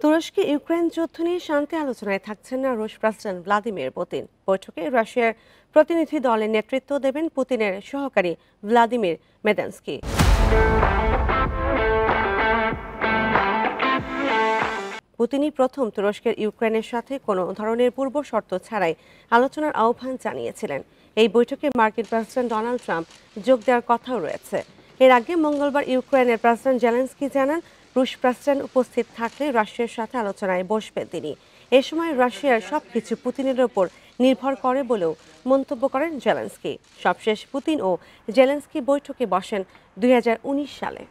তুরস্কে ইউক্রেন যুদ্ধ নিয়ে শান্তি আলোচনায় থাকছেন না রুশ প্রেসিডেন্ট ভ্লাদিমির পুতিন। বৈঠকে রাশিয়ার প্রতিনিধি দলের নেতৃত্ব দেবেন পুতিনের সহকারী ভ্লাদিমির মেদেনস্কি। পুতিনই প্রথম তুরস্কের ইউক্রেনের সাথে কোনো ধরনের পূর্ব শর্ত ছাড়াই আলোচনার আহ্বান জানিয়েছিলেন। এই বৈঠকে মার্কিন প্রেসিডেন্ট ডোনাল্ড ট্রাম্প যোগ দেওয়ার কথাও রয়েছে। এর আগে মঙ্গলবার ইউক্রেনের প্রেসিডেন্ট জেলেনস্কি জানান, রুশ প্রেসিডেন্ট উপস্থিত থাকলে রাশিয়ার সাথে আলোচনায় বসবেন তিনি। এ সময় রাশিয়ার সবকিছু পুতিনের ওপর নির্ভর করে বলেও মন্তব্য করেন জেলেনস্কি। সবশেষ পুতিন ও জেলেনস্কি বৈঠকে বসেন 2019 সালে।